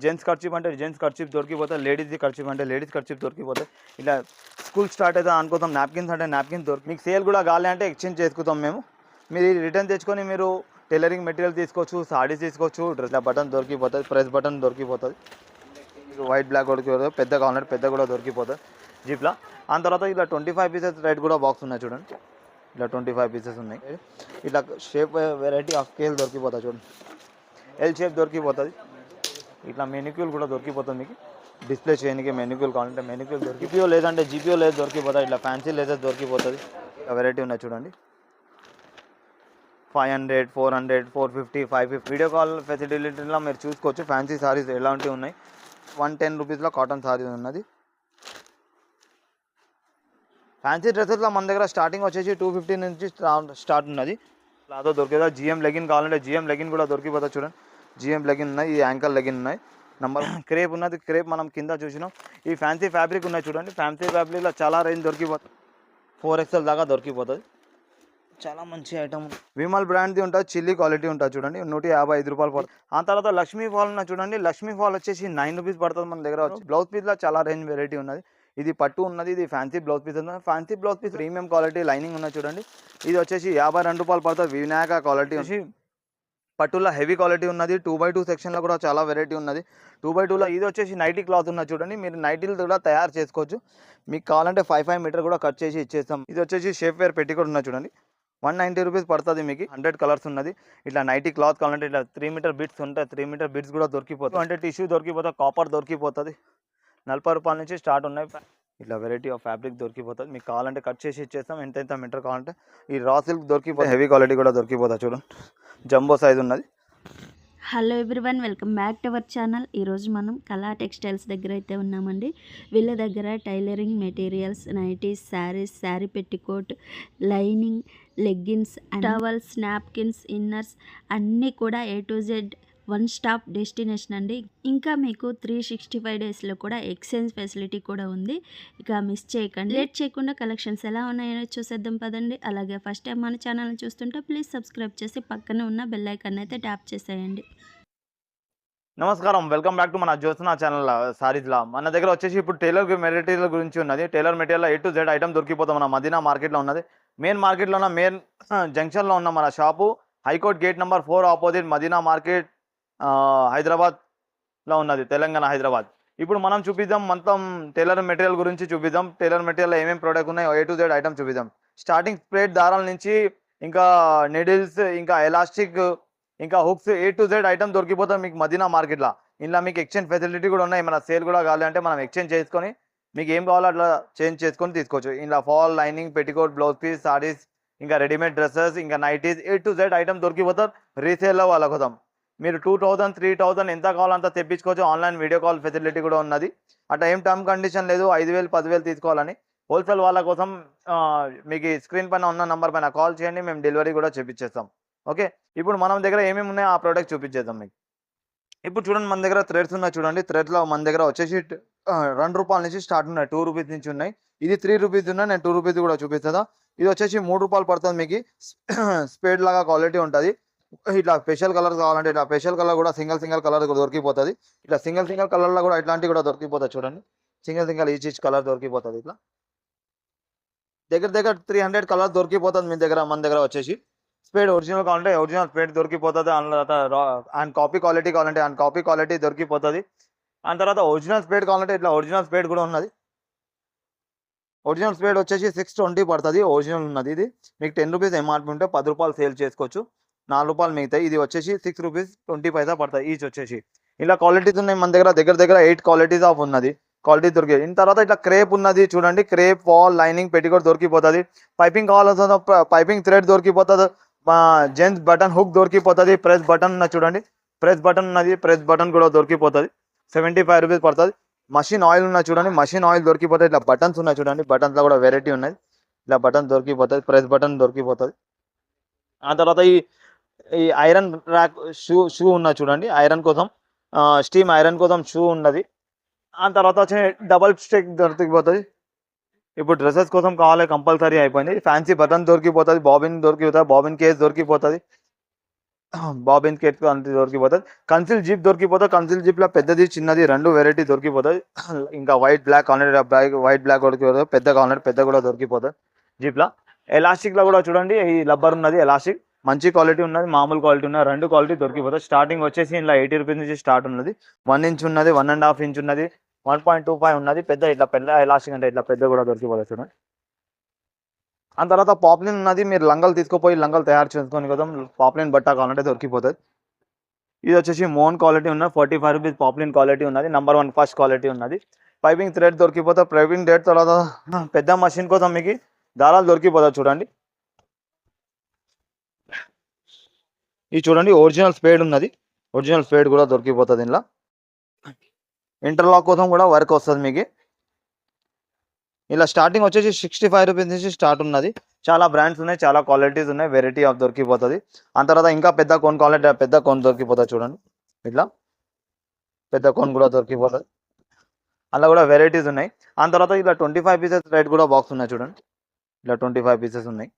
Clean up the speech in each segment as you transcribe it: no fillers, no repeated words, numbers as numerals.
Gents kerchief అంటే gents kerchief దొరికిపోతాయి, లేడీస్ది kerchief అంటే ladies kerchief దొరికిపోతాయి. ఇలా స్కూల్ స్టార్ట్ అయితే అనుకుంటాం నాప్కిన్స్ అంటే నాప్కిన్స్ దొరికి మీకు సేల్ కూడా కావాలి అంటే ఎక్స్చేంజ్ చేసుకుంటాం మేము. మీరు రిటర్న్ తెచ్చుకొని మీరు టైలరింగ్ మెటీరియల్ తీసుకోవచ్చు, సాడీస్ తీసుకోవచ్చు. డ్రెస్ బటన్ దొరికిపోతుంది, ప్రెస్ బటన్ దొరికిపోతుంది. వైట్ బ్లాక్ దొరికిపోతుంది, పెద్ద కావాలంటే పెద్ద కూడా దొరికిపోతుంది జీప్లా. ఆ తర్వాత ఇలా 25 పీసెస్ రైట్ కూడా బాక్స్ ఉన్నాయి చూడండి. ఇలా 25 పీసెస్ ఉన్నాయి. ఇట్లా షేప్ వెరైటీ ఆఫ్ స్కేల్ దొరికిపోతుంది చూడండి. ఎల్ షేప్ దొరికిపోతుంది. ఇట్లా మెనిక్యూల్ కూడా దొరికిపోతుంది. మీకు డిస్ప్లే చేయడానికి మెనిక్యూల్ కావాలంటే మెనిక్యూల్ జీపీఓ లేదంటే జీపీఓ లేదు దొరికిపోతుంది. ఇట్లా ఫ్యాన్సీ లేజర్ దొరికిపోతుంది. వెరైటీ ఉన్నాయి చూడండి. 500, 400, 450, 550 వీడియో కాల్ ఫెసిలిటీలో మీరు చూసుకోవచ్చు. ఫ్యాన్సీ సారీస్ ఎలాంటివి ఉన్నాయి. 110 రూపీస్లో కాటన్ సారీ ఉన్నది. ఫ్యాన్సీ డ్రెస్సెస్లో మన దగ్గర స్టార్టింగ్ వచ్చేసి 250 నుంచి స్టార్ట్ ఉన్నది. లాదో దొరికేదా. జిఎం లెగిన్ కావాలంటే జిఎం లెగిన్ కూడా దొరికిపోతుంది చూడండి. జిఎం లెగిన్ ఉన్నాయి, ఈ యాంకల్ లెగిన్ ఉన్నాయి. నంబర్ క్రేప్ ఉన్నది. క్రేప్ మనం కింద చూసినాం. ఈ ఫ్యాన్సీ ఫ్యాబ్రిక్ ఉన్నాయి చూడండి. ఫ్యాన్సీ ఫ్యాబ్రిక్లో చాలా రేంజ్ దొరికిపోతుంది. 4XL దాకా దొరికిపోతుంది. చాలా మంచి ఐటమ్. విమల్ బ్రాండ్ది ఉంటుంది, చిల్లీ క్వాలిటీ ఉంటుంది చూడండి. 155 రూపాయలు పడుతుంది. ఆ తర్వాత లక్ష్మీ ఫాల్ ఉన్న చూడండి. లక్ష్మీ ఫాల్ వచ్చేసి 9 రూపీస్ పడుతుంది మన దగ్గర. వచ్చి బ్లౌజ్ పీస్లో చాలా రేంజ్ వెరైటీ ఉన్నది. ఇది పట్టు ఉన్నది, ఇది ఫ్యాన్సీ బ్లౌజ్ పీస్ ఉన్నది. Fancy blouse piece premium quality lining ఉన్నది చూడండి. ఇది వచ్చేసి 52 రూపాయలు పడుతుంది. వినాయక క్వాలిటీ వచ్చి పట్టులో హెవీ క్వాలిటీ ఉన్నది. 2x2 సెక్షన్లో కూడా చాలా వెరైటీ ఉన్నది. 2x2లో ఇది వచ్చేసి నైటీ క్లాత్ ఉన్నది చూడండి. మీరు నైటీలు కూడా తయారు చేసుకోవచ్చు. మీకు కావాలంటే 5 మీటర్ కూడా కట్ చేసి ఇచ్చేస్తాం. ఇది వచ్చేసి షేప్ వేర్ పెట్టి కూడా ఉన్నది చూడండి. 190 రూపీస్ పడుతుంది. మీకు 100 కలర్స్ ఉన్నది. ఇట్లా నైటీ క్లాత్ కావాలంటే ఇట్లా 3 మీటర్ బిట్స్ ఉంటాయి. 3 మీటర్ బిట్స్ కూడా దొరికిపోతుంది. అంటే టిష్యూ దొరికిపోతుంది, కాపర్ దొరికిపోతుంది. 40 రూపాయల నుంచి స్టార్ట్ ఉన్నాయి. ఇట్లా వెరైటీ ఆఫ్ ఫ్యాబ్రిక్ దొరికిపోతుంది. మీకు కావాలంటే కట్ చేసి ఇచ్చేస్తాం. ఎంత మీటర్ కావాలంటే. ఈ రా సిల్క్ దొరికిపోతుంది, హెవీ క్వాలిటీ కూడా దొరికిపోతుంది చూడండి. జంబో సైజ్ ఉన్నది. Hello everyone, welcome back to our channel. ఈరోజు మనం కళా టెక్స్టైల్స్ దగ్గర అయితే ఉన్నామండి. వీళ్ళ దగ్గర tailoring materials, nighties, saris, sari petticoat, lining, leggings, towels, napkins, inners అన్నీ కూడా A to Z one stop destination అండి. ఇంకా మీకు 365 డేస్లో కూడా ఎక్స్చేంజ్ ఫెసిలిటీ కూడా ఉంది. ఇక మిస్ చేయకండి. లేట్ చేయకుండా కలెక్షన్స్ ఎలా ఉన్నాయో చూసేద్దాం పదండి. అలాగే ఫస్ట్ టైం మన ఛానల్ని చూస్తుంటే ప్లీజ్ సబ్స్క్రైబ్ చేసి పక్కనే ఉన్న బెల్ ఐకాన్ అయితే ట్యాప్ చేసేయండి. నమస్కారం, వెల్కమ్ బ్యాక్ టు మన జ్యోత్స్నా ఛానల్ సారీస్లా. మన దగ్గర వచ్చేసి ఇప్పుడు టైలర్ మెటీరియల్ గురించి ఉన్నది. Tailor material A to Z item దొరికిపోతాం. మన మదీనా మార్కెట్లో ఉన్నది. మెయిన్ మార్కెట్లో ఉన్న మెయిన్ జంక్షన్లో ఉన్న మన shop high court gate number 4 opposite Madina market, హైదరాబాద్లో ఉన్నది, తెలంగాణ హైదరాబాద్. ఇప్పుడు మనం చూపిద్దాం మొత్తం టైలర్ మెటీరియల్ గురించి చూపిద్దాం. టైలర్ మెటీరియల్ ఏమేమి ప్రోడక్ట్ ఉన్నాయో A to Z ఐటమ్ చూపిద్దాం. స్టార్టింగ్ స్ప్రేడ్ దారాల నుంచి ఇంకా నీడిల్స్, ఇంకా ఎలాస్టిక్, ఇంకా hooks A to Z item దొరికిపోతాం మీకు మదీనా మార్కెట్లో. ఇలా మీకు ఎక్స్చేంజ్ ఫెసిలిటీ కూడా ఉన్నాయి. మన సేల్ కూడా కావాలంటే మనం ఎక్స్చేంజ్ చేసుకొని మీకు ఏం కావాలో అట్లా చేంజ్ చేసుకొని తీసుకోవచ్చు. ఇలా fall, lining, petticoat, blouse piece, saris, ఇంకా రెడీమేడ్ డ్రెస్సెస్, ఇంకా nighties A to Z item దొరికిపోతారు. రీసేల్లో వాళ్ళ కోసం మీరు 2000, 3000 ఎంత కావాలంత తెప్పించుకోవచ్చు. ఆన్లైన్ వీడియో కాల్ ఫెసిలిటీ కూడా ఉన్నది. అట్లా ఏం టర్మ్ కండిషన్ లేదు 5000, 10,000 తీసుకోవాలని. హోల్సేల్ వాళ్ళ కోసం మీకు స్క్రీన్ పైన ఉన్న నెంబర్ పైన కాల్ చేయండి, మేము డెలివరీ కూడా చేపించేస్తాం. ఓకే, ఇప్పుడు మనం దగ్గర ఏమేమి ఉన్నాయో ఆ ప్రోడక్ట్ చూపించేద్దాం మీకు. ఇప్పుడు చూడండి, మన దగ్గర థ్రెడ్స్ ఉన్నాయి చూడండి. థ్రెడ్లో మన దగ్గర వచ్చేసి 2 రూపాయల నుంచి స్టార్ట్ ఉన్నాయి. 2 రూపీస్ నుంచి ఉన్నాయి. ఇది 3 రూపీస్ ఉన్నాయి. నేను 2 రూపీస్ కూడా చూపిస్తుందా. ఇది వచ్చేసి 3 రూపాయలు పడుతుంది. మీకు స్పేడ్ లాగా క్వాలిటీ ఉంటుంది. ఇట్లా స్పెషల్ కలర్ కావాలంటే ఇట్లా స్పెషల్ కలర్ కూడా సింగిల్ కలర్ దొరికిపోతుంది. ఇట్లా సింగిల్ కలర్లో కూడా ఇట్లాంటివి కూడా దొరికిపోతుంది చూడండి. సింగిల్ ఈచ్ కలర్ దొరికిపోతుంది. ఇట్లా దగ్గర 300 కలర్ దొరికిపోతుంది మీ దగ్గర. మన దగ్గర వచ్చేసి స్పేడ్ ఒరిజినల్ కావాలంటే ఒరిజినల్ స్పేడ్ దొరికిపోతుంది. అండ్ కాపీ క్వాలిటీ కావాలంటే అండ్ కాపీ క్వాలిటీ దొరికిపోతుంది. దాని తర్వాత ఒరిజినల్ స్పేడ్ కావాలంటే ఇట్లా ఒరిజినల్ స్పేడ్ కూడా ఉన్నది. ఒరిజినల్ స్పేడ్ వచ్చేసి 620 పడుతుంది. ఒరిజినల్ ఉన్నది. ఇది మీకు 10 రూపీస్ ఎంఆర్పి ఉంటే 10 రూపాయలు సేల్ చేసుకోవచ్చు. 4 రూపాయలు మిగతాయి. ఇది వచ్చేసి 6 రూపీస్ 20 పైసా పడుతుంది ఈచ్ వచ్చేసి. ఇలా క్వాలిటీస్ ఉన్నాయి మన దగ్గర 8 క్వాలిటీస్ ఆఫ్ ఉన్నది. క్వాలిటీ దొరికేది. దీని తర్వాత ఇట్లా క్రేప్ ఉన్నది చూడండి. క్రేప్, ఫాల్, లైనింగ్, పెట్టికోట్ దొరికిపోతుంది. పైపింగ్ కావాల్సిన పైపింగ్ థ్రెడ్ దొరికిపోతుంది. జెంట్స్ బటన్ హుక్ దొరికిపోతుంది. ప్రెస్ బటన్ ఉన్నది చూడండి. ప్రెస్ బటన్ ఉన్నది. ప్రెస్ బటన్ కూడా దొరికిపోతుంది. 75 రూపీస్ పడుతుంది. మషిన్ ఆయిల్ ఉన్నది చూడండి. మషిన్ ఆయిల్ దొరికిపోతుంది. ఇట్లా బటన్స్ ఉన్నాయి చూడండి. బటన్స్లో కూడా వెరైటీ ఉన్నది. ఇలా బటన్ దొరికిపోతుంది. ప్రెస్ బటన్ దొరికిపోతుంది. ఆ తర్వాత ఈ ఐరన్ ర్యాక్ షూ ఉన్నది చూడండి. ఐరన్ కోసం స్టీమ్ ఐరన్ కోసం షూ ఉన్నది. ఆ తర్వాత వచ్చి డబల్ స్టిక్ దొరికిపోతుంది. ఇప్పుడు డ్రెస్సెస్ కోసం కావాలి కంపల్సరీ అయిపోయింది. ఫ్యాన్సీ బటన్ దొరికిపోతుంది. బాబిన్ దొరికిపోతుంది. బాబిన్ కేస్ దొరికిపోతుంది. బాబిన్ కేట్ అంత దొరికిపోతుంది. కన్సిల్ జీప్ దొరికిపోతుంది. కన్సిల్ జీప్లో పెద్దది చిన్నది రెండు వెరైటీ దొరికిపోతుంది. ఇంకా వైట్ బ్లాక్ కావాలంటే వైట్ బ్లాక్ దొరికిపోతుంది. పెద్ద కావాలంటే పెద్ద కూడా దొరికిపోతుంది జీప్లో. ఎలాస్టిక్లో కూడా చూడండి ఈ రబ్బర్ ఉన్నది ఎలాస్టిక్ మంచి క్వాలిటీ ఉన్నది, మామూలు క్వాలిటీ ఉన్నది, రెండు క్వాలిటీ దొరికిపోతుంది. స్టార్టింగ్ వచ్చేసి ఇలా 80 రూపీస్ నుంచి స్టార్ట్ ఉన్నది. 1 ఇంచ్ ఉన్నది, 1.5 ఇంచ్ ఉన్నది, 1.25 ఉన్నది. పెద్ద ఇట్లా పెద్ద ఎలాస్టిక్ అంటే ఇట్లా పెద్ద కూడా దొరికిపోతుంది చూడండి. ఆ తర్వాత పాప్లిన్ ఉన్నది. మీరు లంగలు తీసుకుపోయి లంగలు తయారు చేసుకొని కదా పాప్లిన్ బట్ట కావాలంటే దొరికిపోతుంది. ఇది వచ్చేసి మోన్ క్వాలిటీ ఉన్నది. 45 రూపీస్ పాప్లిన్ క్వాలిటీ ఉన్నది. నెంబర్ 1 ఫస్ట్ క్వాలిటీ ఉన్నది. పైపింగ్ థ్రెడ్ దొరికిపోతుంది. పైపింగ్ థ్రెడ్ తర్వాత పెద్ద మషిన్ కోసం మీకు దారాలు దొరికిపోతుంది చూడండి. ఇది చూడండి ఒరిజినల్ స్పేడ్ ఉన్నది. ఒరిజినల్ స్పేడ్ కూడా దొరికిపోతుంది. ఇందులో ఇంటర్లాక్ కోసం కూడా వర్క్ వస్తుంది మీకు. ఇలా స్టార్టింగ్ వచ్చేసి 65 రూపీస్ నుంచి స్టార్ట్ ఉన్నది. చాలా బ్రాండ్స్ ఉన్నాయి, చాలా క్వాలిటీస్ ఉన్నాయి, వెరైటీ ఆఫ్ దొరికిపోతుంది. ఆ తర్వాత ఇంకా పెద్ద కోన్ క్వాలిటీ పెద్ద కోన్ దొరికిపోతుంది చూడండి. ఇట్లా పెద్ద కోన్ కూడా దొరికిపోతుంది. అలా కూడా వెరైటీస్ ఉన్నాయి. ఆ తర్వాత ఇలా 25 పీసెస్ రేట్ కూడా బాక్స్ ఉన్నాయి చూడండి. ఇలా 25 పీసెస్ ఉన్నాయి.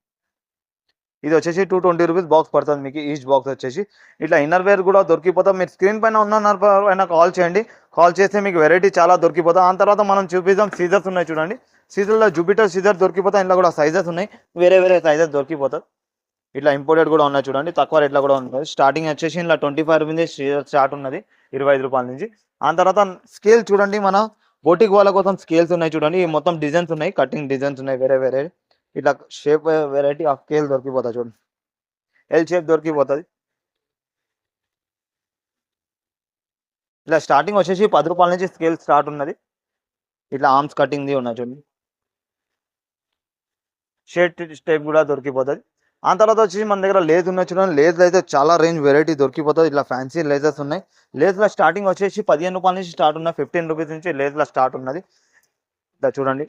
ఇది వచ్చేసి 220 రూపీస్ బాక్స్ పడుతుంది మీకు. ఈచ్ బాక్స్ వచ్చేసి ఇట్లా ఇన్నర్ వేర్ కూడా దొరికిపోతుంది. మీరు స్క్రీన్ పైన ఉన్న పైన కాల్ చేయండి. కాల్ చేస్తే మీకు వెరైటీ చాలా దొరికిపోతుంది. ఆ తర్వాత మనం చూపిద్దాం సీజర్స్ ఉన్నాయి చూడండి. సీజర్లో జూపిటర్ సీజర్ దొరికిపోతాయి. ఇంట్లో కూడా సైజెస్ ఉన్నాయి, వేరే వేరే సైజెస్ దొరికిపోతాయి. ఇట్లా ఇంపోర్టెడ్ కూడా ఉన్నాయి చూడండి. తక్కువ రేట్లో కూడా ఉంటుంది. స్టార్టింగ్ వచ్చేసి ఇలా 25 రూపీస్ స్టార్ట్ ఉన్నది, 25 రూపాయల నుంచి. ఆ తర్వాత స్కేల్ చూడండి. మన బోటిక్ వాళ్ళ కోసం స్కేల్స్ ఉన్నాయి చూడండి. మొత్తం డిజైన్స్ ఉన్నాయి, కటింగ్ డిజైన్స్ ఉన్నాయి వేరే వేరే. ఇట్లా షేప్ వెరైటీ ఆఫ్ స్కేల్ దొరికిపోతుంది చూడండి. ఎల్ షేప్ దొరికిపోతుంది. ఇలా స్టార్టింగ్ వచ్చేసి 10 రూపాయల నుంచి స్కేల్ స్టార్ట్ ఉన్నది. ఇట్లా ఆర్మ్స్ కటింగ్ది ఉన్నాయి చూడండి. షేట్ స్టైప్ కూడా దొరికిపోతుంది. ఆ తర్వాత వచ్చేసి మన దగ్గర లేజ్ ఉన్నాయి చూడండి. లేజ్ అయితే చాలా రేంజ్ వెరైటీ దొరికిపోతుంది. ఇట్లా ఫ్యాన్సీ లేజర్స్ ఉన్నాయి. లేజ్లో స్టార్టింగ్ వచ్చేసి 15 రూపాయల నుంచి స్టార్ట్ ఉన్నాయి. 15 రూపీస్ నుంచి లేజ్లో స్టార్ట్ ఉన్నది. ఇట్లా చూడండి.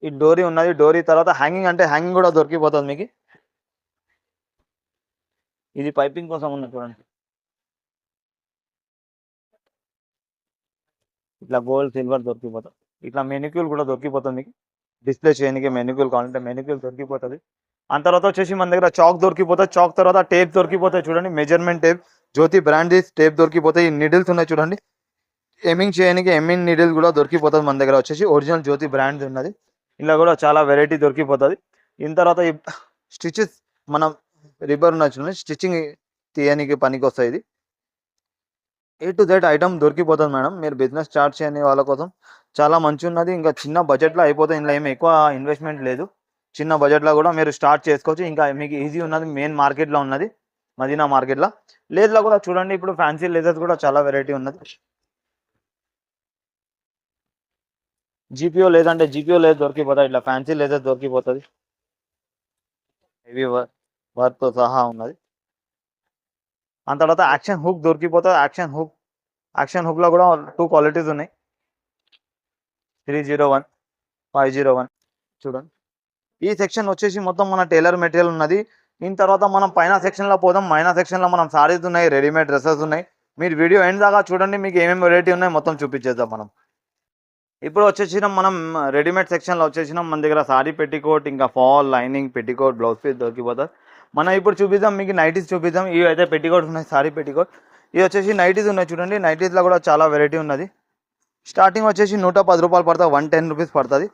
ఈ డోరీ ఉన్నది. డోరీ తర్వాత హ్యాంగింగ్ అంటే హ్యాంగింగ్ కూడా దొరికిపోతుంది మీకు. ఇది పైపింగ్ కోసం ఉన్నది చూడండి. ఇట్లా గోల్డ్ సిల్వర్ దొరికిపోతుంది. ఇట్లా మెనిక్యూల్ కూడా దొరికిపోతుంది మీకు. డిస్ప్లే చేయడానికి మెనిక్యూల్ కావాలంటే మెనిక్యూల్ దొరికిపోతుంది. ఆ తర్వాత వచ్చేసి మన దగ్గర చాక్ దొరికిపోతుంది. చాక్ తర్వాత టేప్ దొరికిపోతాయి చూడండి. మెజర్మెంట్ టేప్ జ్యోతి బ్రాండ్ టేప్ దొరికిపోతాయి. ఈ నీడిల్స్ ఉన్నాయి చూడండి. ఎమింగ్ చేయడానికి ఎమింగ్ నీడిల్ కూడా దొరికిపోతుంది మన దగ్గర వచ్చేసి. ఒరిజినల్ జ్యోతి బ్రాండ్ ఉన్నది. ఇలా కూడా చాలా వెరైటీ దొరికిపోతుంది. దీని తర్వాత ఈ స్టిచెస్ మనం రిబ్బర్ ఉన్న చూడండి. స్టిచ్చింగ్ తీయడానికి పనికి వస్తాయి. ఇది A to Z ఐటమ్ దొరికిపోతుంది మేడం. మీరు బిజినెస్ స్టార్ట్ చేయని వాళ్ళ కోసం చాలా మంచి ఉన్నది. ఇంకా చిన్న బడ్జెట్లో అయిపోతుంది. ఇందులో ఏమి ఎక్కువ ఇన్వెస్ట్మెంట్ లేదు. చిన్న బడ్జెట్లో కూడా మీరు స్టార్ట్ చేసుకోవచ్చు. ఇంకా మీకు ఈజీ ఉన్నది. మెయిన్ మార్కెట్లో ఉన్నది, మదీనా మార్కెట్లో. లేజ్లో కూడా చూడండి. ఇప్పుడు ఫ్యాన్సీ లేజర్స్ కూడా చాలా వెరైటీ ఉన్నది. జీపీఓ లేదంటే జీపీఓ లేదు దొరికిపోతుంది. ఇట్లా ఫ్యాన్సీ లేజర్ దొరికిపోతుంది. హెవీ వర్క్తో సహా ఉన్నది. ఆ తర్వాత యాక్షన్ హుక్ దొరికిపోతుంది. యాక్షన్ హుక్లో కూడా 2 క్వాలిటీస్ ఉన్నాయి. 301, 501 చూడండి. ఈ సెక్షన్ వచ్చేసి మొత్తం మన టైలర్ మెటీరియల్ ఉన్నది. దీని తర్వాత మనం పైన సెక్షన్లో పోదాం. పైన సెక్షన్లో మనం సారీస్ ఉన్నాయి, రెడీమేడ్ డ్రెస్సెస్ ఉన్నాయి. మీరు వీడియో ఎండ్ దాకా చూడండి. మీకు ఏమేమి వెరైటీ ఉన్నాయి మొత్తం చూపించేద్దాం మనం. ఇప్పుడు వచ్చేసినాం మనం రెడీమేడ్ సెక్షన్లో వచ్చేసినాం. మన దగ్గర సారీ పెట్టికోట్, ఇంకా fall, lining, petticoat, blouse piece దొరికిపోతుంది. మనం ఇప్పుడు చూపిద్దాం మీకు నైటీస్ చూపిద్దాం. ఇవి అయితే పెట్టికోట్స్ ఉన్నాయి, సారీ పెట్టికోట్. ఇవి వచ్చేసి నైటీస్ ఉన్నాయి చూడండి. నైటీస్లో కూడా చాలా వెరైటీ ఉన్నది. స్టార్టింగ్ వచ్చేసి 110 రూపాయలు పడుతుంది, 110 రూపీస్ పడుతుంది.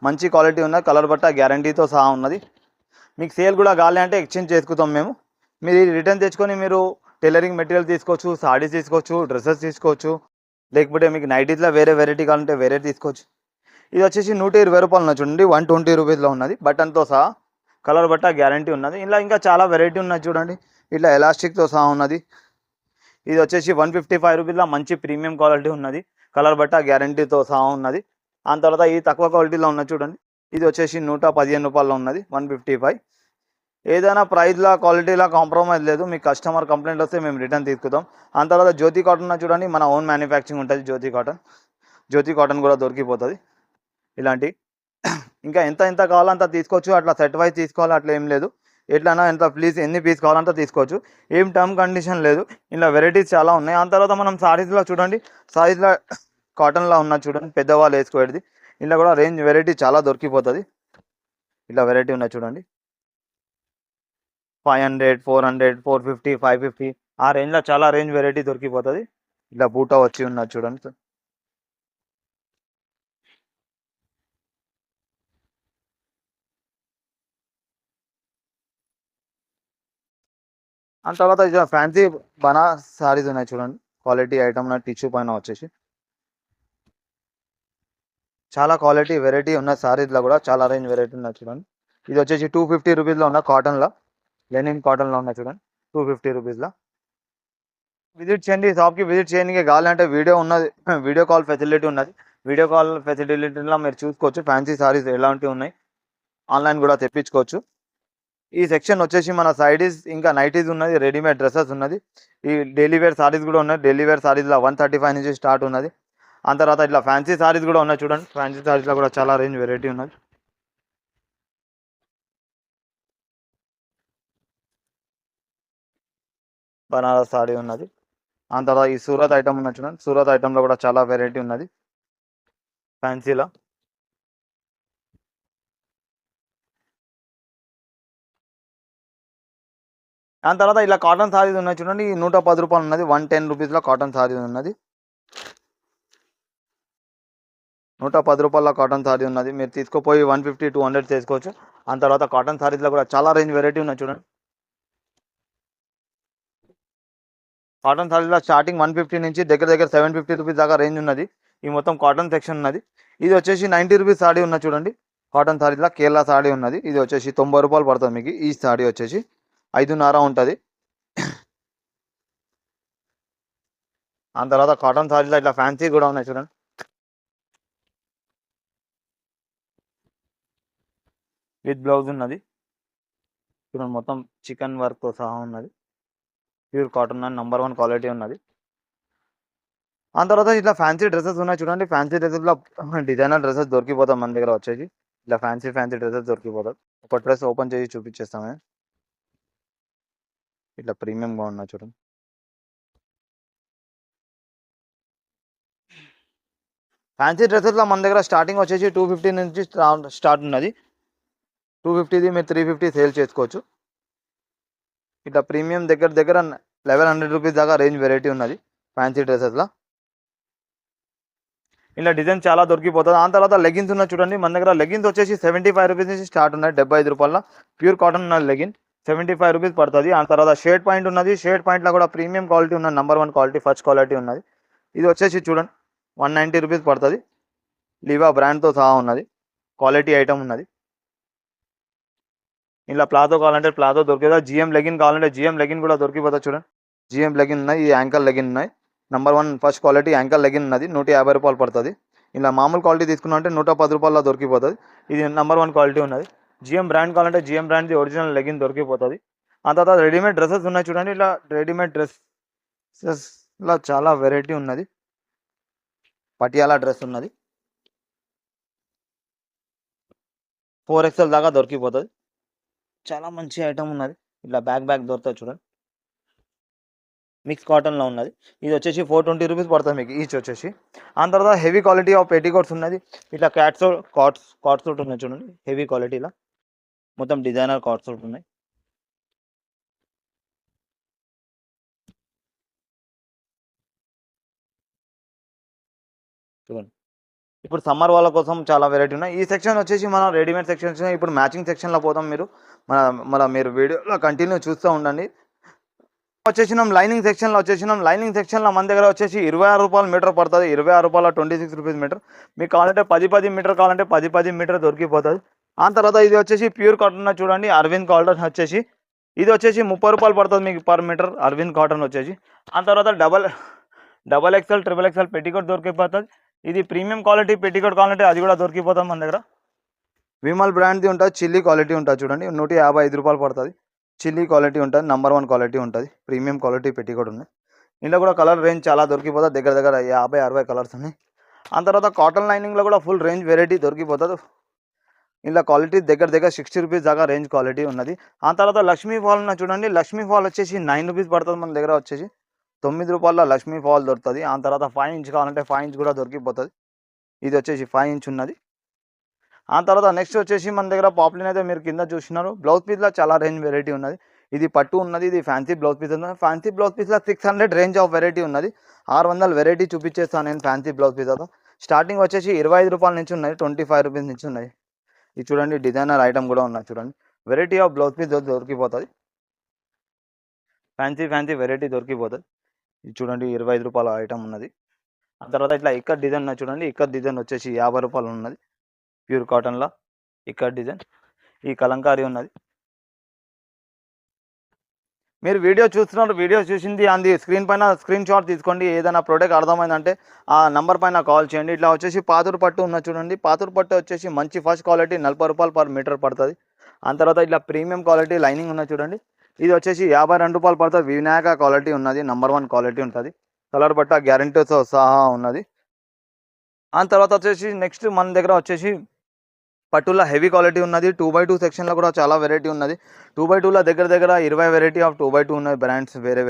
మంచి క్వాలిటీ ఉన్నది. కలర్ బట్ట గ్యారంటీతో సహా ఉన్నది. మీకు సేల్ కూడా కావాలి అంటే ఎక్స్చేంజ్ చేసుకుంటాం మేము. మీరు రిటర్న్ తెచ్చుకొని మీరు టైలరింగ్ మెటీరియల్ తీసుకోవచ్చు, సారీస్ తీసుకోవచ్చు, డ్రెస్సెస్ తీసుకోవచ్చు. లేకపోతే మీకు నైటీస్లో వేరే వెరైటీ కావాలంటే వేరే తీసుకోవచ్చు. ఇది వచ్చేసి 120 రూపాయలు ఉన్నది చూడండి. 120 రూపీస్లో ఉన్నది. బటన్తో సహా కలర్ బట్ట గ్యారంటీ ఉన్నది. ఇలా ఇంకా చాలా వెరైటీ ఉన్నది చూడండి. ఇట్లా ఎలాస్టిక్తో సహా ఉన్నది. ఇది వచ్చేసి 155 రూపీస్లో మంచి ప్రీమియం క్వాలిటీ ఉన్నది. కలర్ బట్ట గ్యారంటీతో సహా ఉన్నది. ఆ తర్వాత ఈ తక్కువ క్వాలిటీలో ఉన్నది చూడండి. ఇది వచ్చేసి 115 రూపాయల్లో ఉన్నది, 155. ఏదైనా ప్రైస్లో క్వాలిటీలో కాంప్రమైజ్ లేదు. మీకు కస్టమర్ కంప్లైంట్ వస్తే మేము రిటర్న్ తీసుకుంటాం. ఆ తర్వాత జ్యోతి కాటన్ చూడండి. మన ఓన్ మ్యానుఫ్యాక్చరింగ్ ఉంటుంది జ్యోతి కాటన్ కూడా దొరికిపోతుంది. ఇలాంటి ఇంకా ఎంత కావాలో అంత తీసుకోవచ్చు. అట్లా సెట్ వైజ్ తీసుకోవాలి అట్లా ఏం లేదు. ఎట్లైనా ఎంత ఎన్ని పీస్ కావాలంటే తీసుకోవచ్చు. ఏం టర్మ్ కండిషన్ లేదు. ఇలా వెరైటీస్ చాలా ఉన్నాయి. ఆ తర్వాత మనం సారీస్లో చూడండి. సారీస్లో కాటన్లో ఉన్నది చూడండి. పెద్దవాళ్ళు వేసుకోవేది. ఇలా కూడా రేంజ్ వెరైటీ చాలా దొరికిపోతుంది. ఇలా వెరైటీ ఉన్నాయి చూడండి. 500, 400, 450, 550 ఆ రేంజ్లో చాలా రేంజ్ వెరైటీ దొరికిపోతుంది. ఇలా బూటా వచ్చి ఉన్నది చూడండి. అండ్ తర్వాత ఇక ఫ్యాన్సీ బనా సారీస్ ఉన్నాయి చూడండి. క్వాలిటీ ఐటమ్ నా టిష్యూ పైన వచ్చేసి చాలా క్వాలిటీ వెరైటీ ఉన్న సారీస్లో కూడా చాలా రేంజ్ వెరైటీ ఉన్నాయి చూడండి. ఇది వచ్చేసి 250 రూపీస్లో ఉన్న కాటన్లో, లెనిన్ కాటన్లో ఉన్నాయి చూడండి. 250 రూపీస్లో విజిట్ చేయండి. షాప్కి విజిట్ చేయడానికి కావాలంటే వీడియో ఉన్నది, వీడియో కాల్ ఫెసిలిటీ ఉన్నది. వీడియో కాల్ ఫెసిలిటీలో మీరు చూసుకోవచ్చు ఫ్యాన్సీ సారీస్ ఎలాంటివి ఉన్నాయి. ఆన్లైన్ కూడా తెప్పించుకోవచ్చు. ఈ సెక్షన్ వచ్చేసి మన సైడీస్ ఇంకా నైటీస్ ఉన్నది, రెడీమేడ్ డ్రెస్సెస్ ఉన్నది. ఈ డైలీ వేర్ సారీస్ కూడా ఉన్నాయి. డైలీ వేర్ సారీస్లో 135 నుంచి స్టార్ట్ ఉన్నది. ఆ తర్వాత ఇట్లా ఫ్యాన్సీ సారీస్ కూడా ఉన్నాయి చూడండి. ఫ్యాన్సీ సారీస్లో కూడా చాలా రేంజ్ వెరైటీ ఉన్నది. బనారస్ సారీ ఉన్నది. ఆ తర్వాత ఈ సూరత్ ఐటమ్ ఉన్నది చూడండి. సూరత్ ఐటమ్లో కూడా చాలా వెరైటీ ఉన్నది ఫ్యాన్సీలో. దాని తర్వాత ఇలా కాటన్ సారీస్ ఉన్నాయి చూడండి. 110 రూపాయలు ఉన్నది. 110 రూపీస్లో కాటన్ సారీ ఉన్నది. 110 రూపాయల కాటన్ సారీ ఉన్నది. మీరు తీసుకుపోయి 150, 200 చేసుకోవచ్చు. ఆ తర్వాత కాటన్ సారీస్లో కూడా చాలా రేంజ్ వెరైటీ ఉన్నాయి చూడండి. కాటన్ సారీస్లో స్టార్టింగ్ 150 నుంచి దగ్గర దగ్గర 750 రూపీస్ దాకా రేంజ్ ఉన్నది. ఈ మొత్తం కాటన్ సెక్షన్ ఉన్నది. ఇది వచ్చేసి 90 రూపీస్ సారీ ఉన్నది చూడండి. కాటన్ సారీస్లో కేరళ సారీ ఉన్నది. ఇది వచ్చేసి 90 రూపాయలు పడుతుంది మీకు. ఈ సారీ వచ్చేసి 5.5 ఉంటుంది. ఆ తర్వాత కాటన్ సారీలో ఇట్లా ఫ్యాన్సీ కూడా ఉన్నాయి చూడండి. విత్ బ్లౌజ్ ఉన్నది చూడండి. మొత్తం చికెన్ వర్క్తో సహా ఉన్నది. ప్యూర్ కాటన్ అని నంబర్ 1 క్వాలిటీ ఉన్నది. ఆ తర్వాత ఇట్లా ఫ్యాన్సీ డ్రెస్సెస్ ఉన్నాయి చూడండి. ఫ్యాన్సీ డ్రెస్సెస్లో డిజైనర్ డ్రెస్సెస్ దొరికిపోతాం మన దగ్గర వచ్చేసి. ఇట్లా ఫ్యాన్సీ డ్రెస్సెస్ దొరికిపోతాయి. ఒక డ్రెస్ ఓపెన్ చేసి చూపించేస్తామే. ఇట్లా ప్రీమియంగా ఉన్నాయి చూడండి. ఫ్యాన్సీ డ్రెస్సెస్లో మన దగ్గర స్టార్టింగ్ వచ్చేసి 250 నుంచి స్టార్ట్ ఉన్నది. 250ది మీరు 350 సేల్ చేసుకోవచ్చు. ఇట్లా ప్రీమియం దగ్గర దగ్గర 1100 రూపీస్ దాకా రేంజ్ వెరైటీ ఉన్నది ఫ్యాన్సీ డ్రెస్సెస్లో. ఇలా డిజైన్ చాలా దొరికిపోతుంది. ఆ తర్వాత లెగిన్స్ ఉన్నాయి చూడండి. మన దగ్గర లెగిన్స్ వచ్చేసి 75 రూపీస్ నుంచి స్టార్ట్ ఉన్నాయి. 75 రూపాయల ప్యూర్ కాటన్ ఉన్నది లెగిన్. 75 రూపీస్ పడుతుంది. ఆ తర్వాత షేడ్ పాయింట్ ఉన్నది. షేడ్ పాయింట్లో కూడా ప్రీమియం క్వాలిటీ ఉన్నది. నంబర్ 1 క్వాలిటీ, ఫస్ట్ క్వాలిటీ ఉన్నది. ఇది వచ్చేసి చూడండి 190 రూపీస్ పడుతుంది. లివా బ్రాండ్తో సహా ఉన్నది. క్వాలిటీ ఐటమ్ ఉన్నది. ఇలా ప్లాజో కావాలంటే ప్లాజో దొరికేదా. జిఎం లెగిన్ కావాలంటే జిఎం లెగిన్ కూడా దొరికిపోతుంది చూడండి. జిఎం లెగిన్ ఉన్నాయి. ఈ యాంకల్ లెగిన్ ఉన్నాయి. Number 1 first quality ankle legging ఉన్నది. 150 రూపాయలు పడుతుంది. ఇలా మామూలు క్వాలిటీ తీసుకున్నా అంటే 110 రూపాయల్లో దొరికిపోతుంది. ఇది నంబర్ 1 క్వాలిటీ ఉన్నది. జిఎం బ్రాండ్ కావాలంటే జిఎం బ్రాండ్ది ఒరిజినల్ లెగిన్ దొరికిపోతుంది. ఆ తర్వాత రెడీమేడ్ డ్రెస్సెస్ ఉన్నాయి చూడండి. ఇలా రెడీమేడ్ డ్రెస్సెస్లో చాలా వెరైటీ ఉన్నది. పటియాలా డ్రెస్ ఉన్నది. 4XL దాకా దొరికిపోతుంది. చాలా మంచి ఐటమ్ ఉన్నది. ఇట్లా బ్యాగ్ దొరుకుతుంది చూడండి. మిక్స్ కాటన్లో ఉన్నది. ఇది వచ్చేసి 420 రూపీస్ పడుతుంది మీకు ఈచ్ వచ్చేసి. ఆ తర్వాత హెవీ క్వాలిటీ ఆఫ్ పెట్టికోట్స్ ఉన్నది. ఇట్లా కాట్ సూట్ ఉన్నాయి చూడండి. హెవీ క్వాలిటీలో మొత్తం డిజైనర్ కాట్ సూట్ ఉన్నాయి. చూడండి. ఇప్పుడు సమ్మర్ వాళ్ళ కోసం చాలా వెరైటీ ఉన్నాయి. ఈ సెక్షన్ వచ్చేసి మనం రెడీమేడ్ సెక్షన్. ఇప్పుడు మ్యాచింగ్ సెక్షన్లో పోతాం. మీరు మీరు వీడియోలో కంటిన్యూ చూస్తూ ఉండండి. వచ్చేసినాం లైనింగ్ సెక్షన్లో వచ్చేసినాం. లైనింగ్ సెక్షన్లో మన దగ్గర వచ్చేసి 26 రూపాయలు మీటర్ పడుతుంది. 26 రూపాయల 26 రూపీస్ మీటర్. మీకు కావాలంటే 10 మీటర్ కావాలంటే 10 మీటర్ దొరికిపోతుంది. ఆ తర్వాత ఇది వచ్చేసి ప్యూర్ కాటన్ చూడండి. అరవింద్ కాటన్ వచ్చేసి ఇది వచ్చేసి 30 రూపాయలు పడుతుంది మీకు పర్ మీటర్. అరవింద్ కాటన్ వచ్చేసి. ఆ తర్వాత double XL, triple XL petticoat దొరికిపోతుంది. ఇది ప్రీమియం క్వాలిటీ పెట్టికోట్ కావాలంటే అది కూడా దొరికిపోతుంది మన దగ్గర. విమల్ బ్రాండ్ది ఉంటుంది. చిల్లీ క్వాలిటీ ఉంటుంది చూడండి. 155 రూపాయలు పడుతుంది. చిల్లీ క్వాలిటీ ఉంటుంది. నంబర్ 1 క్వాలిటీ ఉంటుంది. ప్రీమియం క్వాలిటీ పెట్టికోట్ ఉన్నాయి. ఇందులో కూడా కలర్ రేంజ్ చాలా దొరికిపోతుంది. దగ్గర దగ్గర 50-60 కలర్స్ ఉన్నాయి. ఆ తర్వాత కాటన్ లైనింగ్లో కూడా ఫుల్ రేంజ్ వెరైటీ దొరికిపోతుంది. ఇలా క్వాలిటీ దగ్గర దగ్గర 60 రూపీస్ దాకా రేంజ్ క్వాలిటీ ఉన్నది. ఆ తర్వాత లక్ష్మీ ఫాల్ ఉన్న చూడండి. లక్ష్మీ ఫాల్ వచ్చేసి 9 రూపీస్ పడుతుంది మన దగ్గర వచ్చేసి. 9 రూపాయల లక్ష్మీ ఫాల్ దొరుకుతుంది. ఆ తర్వాత 5 ఇంచ్ కావాలంటే 5 ఇంచ్ కూడా దొరికిపోతుంది. ఇది వచ్చేసి 5 ఇంచ్ ఉన్నది. ఆ తర్వాత నెక్స్ట్ వచ్చేసి మన దగ్గర పాపులర్ అయితే మీరు కింద చూసినారు. బ్లౌజ్ పీస్లో చాలా రేంజ్ వెరైటీ ఉన్నది. ఇది పట్టు ఉన్నది, ఇది ఫ్యాన్సీ బ్లౌజ్ పీస్ ఉన్నది. ఫ్యాన్సీ బ్లౌజ్ పీస్లో 600 రేంజ్ ఆఫ్ వెరైటీ ఉన్నది. 600 వెరైటీ చూపించేస్తాను నేను ఫ్యాన్సీ బ్లౌజ్ పీస్. స్టార్టింగ్ వచ్చేసి 25 రూపాయల నుంచి ఉన్నాయి, 25 రూపీస్ నుంచి ఉన్నాయి. ఇది చూడండి, డిజైనర్ ఐటమ్ కూడా ఉన్నాయి చూడండి. వెరైటీ ఆఫ్ బ్లౌజ్ పీస్ దొరికిపోతుంది, ఫ్యాన్సీ వెరైటీ దొరికిపోతుంది. ఇది చూడండి 25 రూపాయల ఐటమ్ ఉన్నది. ఆ తర్వాత ఇట్లా ఇక్కడ డిజైన్ ఉన్నది చూడండి. ఇక్కడ డిజైన్ వచ్చేసి 50 రూపాయలు ఉన్నది, ప్యూర్ కాటన్లో ఇక్కడ డిజైన్. ఈ కలంకారీ ఉన్నది. మీరు వీడియో చూస్తున్నారు, వీడియో చూసింది అంది స్క్రీన్ పైన స్క్రీన్ షాట్ తీసుకోండి. ఏదైనా ప్రోడక్ట్ అర్థమైందంటే ఆ నంబర్ పైన కాల్ చేయండి. ఇట్లా వచ్చేసి పాతూరు పట్టు ఉన్నది చూడండి. పాతూరు పట్టు వచ్చేసి మంచి ఫస్ట్ క్వాలిటీ 40 రూపాయలు పర్ మీటర్ పడుతుంది. ఆ తర్వాత ఇట్లా ప్రీమియం క్వాలిటీ లైనింగ్ ఉన్నది చూడండి. ఇది వచ్చేసి 52 రూపాయలు పడుతుంది. వినాయక క్వాలిటీ ఉన్నది, నంబర్ 1 క్వాలిటీ ఉంటుంది. కలర్ బట్ట గ్యారంటీతో సహా ఉన్నది. ఆ తర్వాత వచ్చేసి నెక్స్ట్ మన దగ్గర వచ్చేసి పట్టులో హెవీ క్వాలిటీ ఉన్నది. 2x2 సెక్షన్లో కూడా చాలా వెరైటీ ఉన్నది. 2x2లో దగ్గర 20 వెరైటీ ఆఫ్ 2x2 ఉన్నాయి బ్రాండ్స్ వేరే.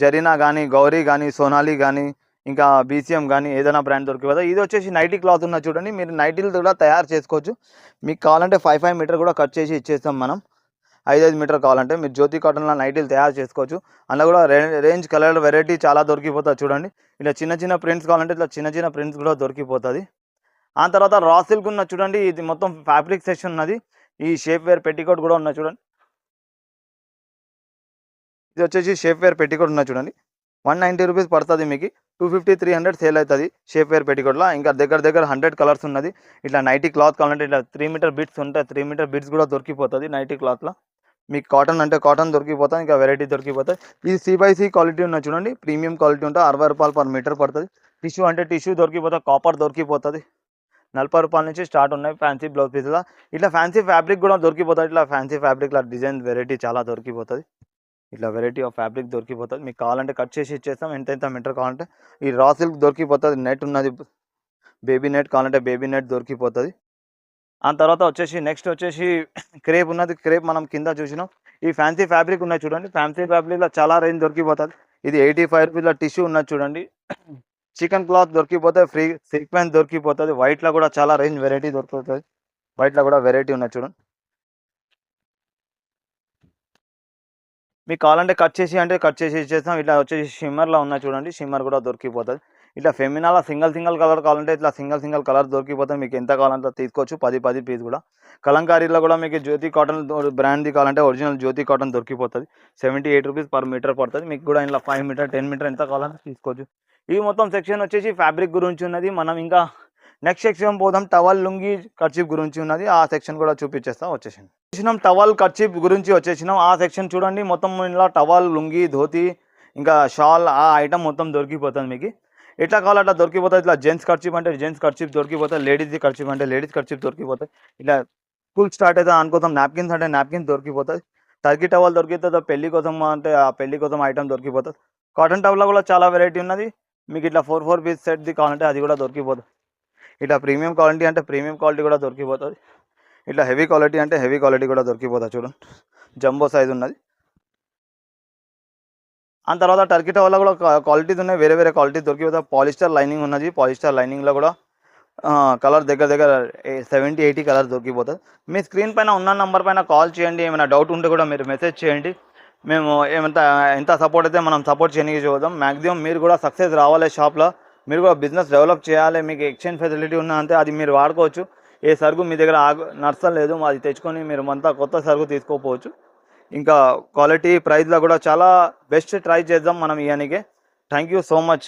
జరీనా కానీ, గౌరీ కానీ, సోనాలి కానీ, ఇంకా బీసీఎం కానీ ఏదైనా బ్రాండ్ దొరికిపోతుంది. ఇది వచ్చేసి నైటీ క్లాత్ ఉన్నది చూడండి. మీరు నైటీలు కూడా తయారు చేసుకోవచ్చు. మీకు కావాలంటే 5 మీటర్ కూడా కట్ చేసి ఇచ్చేస్తాం మనం. 5 మీటర్ కావాలంటే మీరు జ్యోతి కాటన్లో నైటీలు తయారు చేసుకోవచ్చు. అందులో కూడా రేంజ్ కలర్ వెరైటీ చాలా దొరికిపోతుంది చూడండి. ఇట్లా చిన్న ప్రింట్స్ కావాలంటే ఇట్లా చిన్న ప్రింట్స్ కూడా దొరికిపోతుంది. ఆ తర్వాత రా సిల్క్ ఉన్నది చూడండి. ఇది మొత్తం ఫ్యాబ్రిక్ సెక్షన్ ఉన్నది. ఈ షేప్ వేర్ పెట్టికోట్ కూడా ఉన్నది చూడండి. ఇది వచ్చేసి షేప్ వేర్ పెట్టికోట్ ఉన్నది చూడండి. 190 రూపీస్ పడుతుంది మీకు. 250, 300 సేల్ అవుతుంది షేప్ వేర్ పెట్టికోట్లో. ఇంకా దగ్గర 100 కలర్స్ ఉన్నది. ఇట్లా నైటీ క్లాత్ కావాలంటే ఇట్లా 3 మీటర్ బిట్స్ ఉంటాయి. 3 మీటర్ బిట్స్ కూడా దొరికిపోతుంది నైటీ క్లాత్లో. మీకు కాటన్ అంటే కాటన్ దొరికిపోతుంది, ఇంకా వెరైటీ దొరికిపోతుంది. ఇది C/C క్వాలిటీ ఉన్నది చూడండి. ప్రీమియం క్వాలిటీ ఉంటుంది. 60 రూపాయలు పర్ మీటర్ పడుతుంది. టిష్యూ అంటే టిష్యూ దొరికిపోతుంది, కాపర్ దొరికిపోతుంది. 40 రూపాయల నుంచి స్టార్ట్ ఉన్నాయి ఫ్యాన్సీ బ్లౌజ్ పీస్లో. ఇట్లా ఫ్యాన్సీ ఫ్యాబ్రిక్ కూడా దొరికిపోతుంది. ఇట్లా ఫ్యాన్సీ ఫ్యాబ్రిక్లో డిజైన్ వెరైటీ చాలా దొరికిపోతుంది. ఇట్లా వెరైటీ ఆఫ్ ఫ్యాబ్రిక్ దొరికిపోతుంది. మీకు కావాలంటే కట్ చేసి ఇచ్చేస్తాం. ఎంత మీటర్ కావాలంటే. ఈ రా సిల్క్ దొరికిపోతుంది. నెట్ ఉన్నది, బేబీ నెట్ కావాలంటే బేబీ నెట్ దొరికిపోతుంది. ఆ తర్వాత వచ్చేసి నెక్స్ట్ వచ్చేసి క్రేప్ ఉన్నది. క్రేప్ మనం కింద చూసినాం. ఈ ఫ్యాన్సీ ఫ్యాబ్రిక్ ఉన్నాయి చూడండి. ఫ్యాన్సీ ఫ్యాబ్రిక్లో చాలా రేంజ్ దొరికిపోతుంది. ఇది 85 రూపీస్లో టిష్యూ ఉన్నది చూడండి. చికెన్ క్లాత్ దొరికిపోతుంది, ఫ్రీ సీక్వెన్స్ దొరికిపోతుంది. వైట్లో కూడా చాలా రేంజ్ వెరైటీ దొరికిపోతుంది. వైట్లో కూడా వెరైటీ ఉన్నది చూడండి. మీకు కావాలంటే కట్ చేసి ఇచ్చేస్తాం. ఇట్లా వచ్చేసి షిమ్మర్లో ఉన్నాయి చూడండి. షిమ్మర్ కూడా దొరికిపోతుంది. ఇట్లా ఫెమినాలో సింగిల్ కలర్ కావాలంటే ఇట్లా సింగిల్ కలర్ దొరికిపోతుంది. మీకు ఎంత కావాలంటే తీసుకోవచ్చు. 10 పీస్ కూడా. కలంకారీలో కూడా మీకు జ్యోతి కాటన్ బ్రాండ్ది కావాలంటే ఒరిజినల్ జ్యోతి కాటన్ దొరికిపోతుంది. 78 రూపీస్ పర్ మీటర్ పడుతుంది. మీకు కూడా ఇలా 5 మీటర్ 10 మీటర్ ఎంత కావాలంటే తీసుకోవచ్చు. ఈ మొత్తం సెక్షన్ వచ్చేసి ఫ్యాబ్రిక్ గురించి ఉన్నది. మనం ఇంకా నెక్స్ట్ సెక్షన్ పోదాం. టవల్, లుంగి, కర్చీఫ్ గురించి ఉన్నది. ఆ సెక్షన్ కూడా చూపించేస్తాం. వచ్చేసినాం టవల్, కర్చీఫ్ గురించి వచ్చేసినాం. ఆ సెక్షన్ చూడండి. మొత్తం ఇలా టవల్, లుంగి, ధోతి, ఇంకా షాల్ ఆ ఐటమ్ మొత్తం దొరికిపోతుంది మీకు. ఎట్లా కావాలో అట్లా దొరికిపోతుంది. ఇట్లా జెంట్స్ కర్చీఫ్ అంటే జెంట్స్ కర్చీఫ్ దొరికిపోతుంది. లేడీస్ది కర్చీఫ్ అంటే లేడీస్ కర్చీఫ్ దొరికిపోతుంది. ఇట్లా స్కూల్ స్టార్ట్ అయితే అనుకోతాం. నాప్కిన్స్ అంటే నాప్కిన్స్ దొరికిపోతుంది. టర్కీ టవల్ దొరికిపోతుంది. పెళ్లి కోసం అంటే ఆ పెళ్లి కోసం ఐటమ్ దొరికిపోతుంది. కాటన్ టవల్లో కూడా చాలా వెరైటీ ఉన్నది. మీకు ఇట్లా 4 పీస్ సెట్ది కావాలంటే అది కూడా దొరికిపోతుంది. ఇట్లా ప్రీమియం క్వాలిటీ అంటే ప్రీమియం క్వాలిటీ కూడా దొరికిపోతుంది. ఇట్లా హెవీ క్వాలిటీ అంటే హెవీ క్వాలిటీ కూడా దొరికిపోతుంది చూడండి. జంబో సైజ్ ఉన్నది. ఆ తర్వాత టర్కీ టవల్లో కూడా క్వాలిటీస్ ఉన్నాయి. వేరే క్వాలిటీస్ దొరికిపోతాయి. పాలిస్టర్ లైనింగ్ ఉన్నది. పాలిస్టర్ లైనింగ్లో కూడా కలర్ దగ్గర 70-80 కలర్ దొరికిపోతుంది. మీ స్క్రీన్ పైన ఉన్న నెంబర్ పైన కాల్ చేయండి. ఏమైనా డౌట్ ఉంటే కూడా మీరు మెసేజ్ చేయండి. మేము ఎంత సపోర్ట్ అయితే మనం సపోర్ట్ చేయడానికి చూద్దాం. మ్యాక్సిమం మీరు కూడా సక్సెస్ రావాలి షాప్లో. మీరు కూడా బిజినెస్ డెవలప్ చేయాలి. మీకు ఎక్స్చేంజ్ ఫెసిలిటీ ఉన్నా అంతే అది మీరు వాడుకోవచ్చు. ఏ సరుకు మీ దగ్గర నచ్చలేదు అది తెచ్చుకొని మీరు అంతా కొత్త సరుకు తీసుకోపోవచ్చు. ఇంకా క్వాలిటీ ప్రైస్లో కూడా చాలా బెస్ట్ ట్రై చేద్దాం మనం ఇవన్నీకే. Thank you so much.